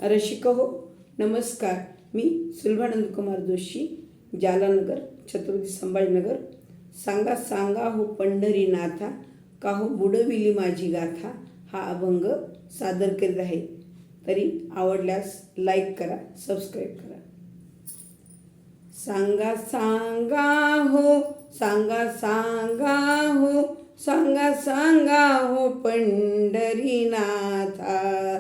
रसिक हो नमस्कार. मी सुलभानंद कुमार जोशी, जालानगर, छत्रपती संभाजीनगर. सांगा सांगा हो पंढरीनाथा, का हो बुडविली माझी गाथा, हा अभंग सादर करीत आहे. तरी आवडल्यास लाईक करा, सबस्क्राईब करा. सांगा सांगा हो, सांगा सांगा हो, सांगा सांगा हो पंढरीनाथा,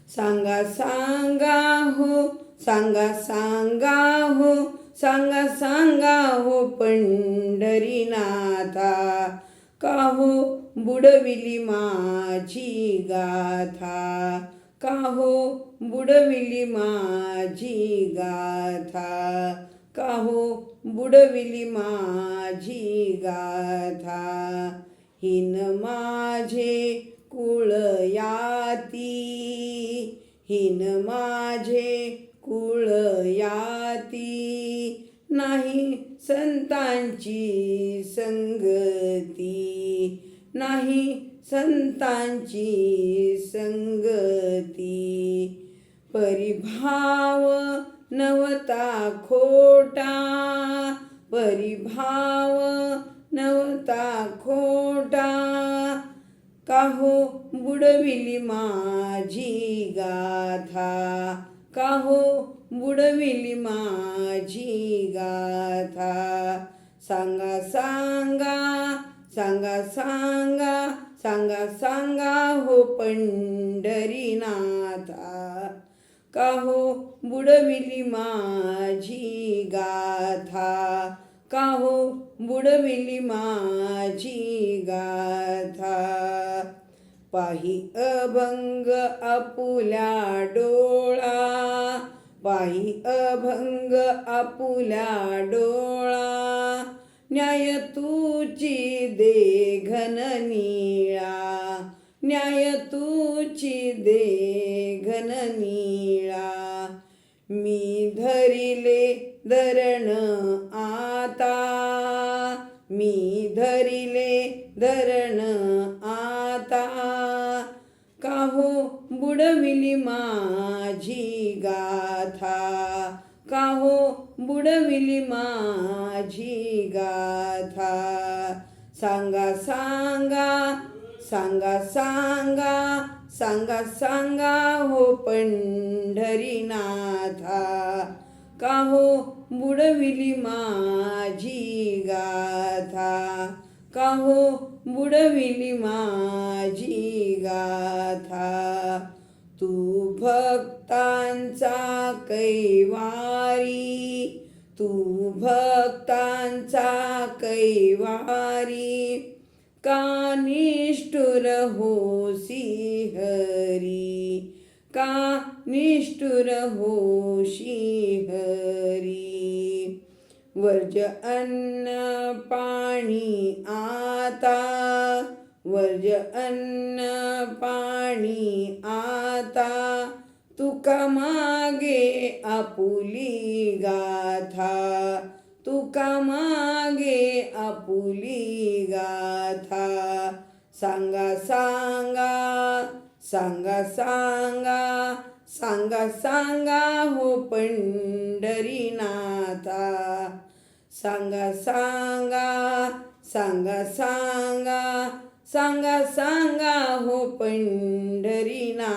सांगा सांगा हो, सांगा सांगा हो, सांगा सांगा हो पंढरीनाथा, का हो बुडविली माझी गाथा, का हो बुडविली माझी गाथा, का हो बुडविली माझी गाथा. हिन माझे कुळ याती, हिन माझे कुळ याती, नाही संतांची संगती, नाही संतांची संगती. परिभाव नवता खोटा, परिभाव नवता खोटा, का हो बुडविली माझी गाथा, का हो बुडविली माझी गाथा. सांगा सांगा, सांगा सांगा, सांगा सांगा हो पंढरीनाथा, का हो बुडविली माझी गाथा, का हो बुडविली माझी गाथा. पाही अभंग आपुल्या डोळा, पाही अभंग आपुल्या डोळा, न्याय तुची दे घन निळा, न्याय तुची दे घन निळा. मी धरिले धरण आता, मी धरिले धरण आता, का हो बुडविली माझी गाथा, का हो बुडविली माझी गाथा. सांगा सांगा, सांगा सांगा, सांगा सांगा हो पंढरीनाथा, का हो बुडविली माझी गाथा, का हो बुडविली माझी गाथा. तू भक्तांचा कैवारी, तू भक्तांचा कैवारी, का निष्ठुर होसी हरी, का निष्ठुर होशी हरी. वर्ज अन्न पाणी आता, वर्ज अन्न पाणी आता, तुका मागे आपुली गाथा, तुका मागे आपुली गाथा. सांगा सांगा, सांगा सांगा, सांगा सांगा हो पंढरीनाथा, सांगा सांगा, सांगा सांगा, सांगा सांगा हो पंढरीनाथा,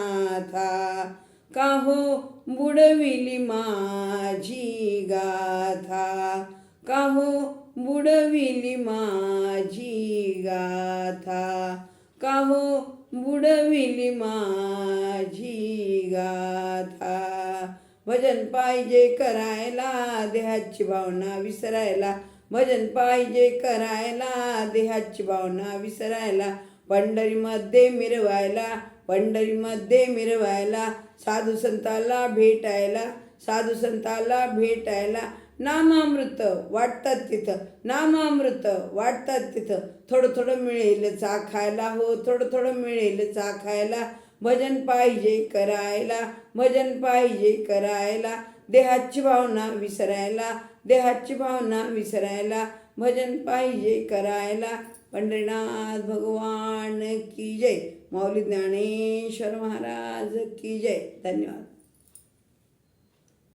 का हो बुडविली माझी गाथा, का हो बुडविली माझी गाथा, का हो बुडविली माझी गाथा. भजन पाहिजे करायला, देहाची भावना विसरायला, भजन पाहिजे करायला, देहाची भावना विसरायला. पंढरीमध्ये मिरवायला, पंढरीमध्ये मिरवायला, साधू संताला भेटायला, साधू संताला भेटायला. नामामृत वाटतात तिथं, नामामृत वाटतात तिथं. थोडं थोडं मिळेल चाखायला, हो थोडं थोडं मिळेल चाखायला. भजन पाहिजे करायला, भजन पाहिजे करायला, देहाची भावना विसरायला, देहाची भावना विसरायला. भजन पाहिजे करायला. पंढरीनाथ भगवान की जय. माऊली ज्ञानेश्वर महाराज की जय. धन्यवाद.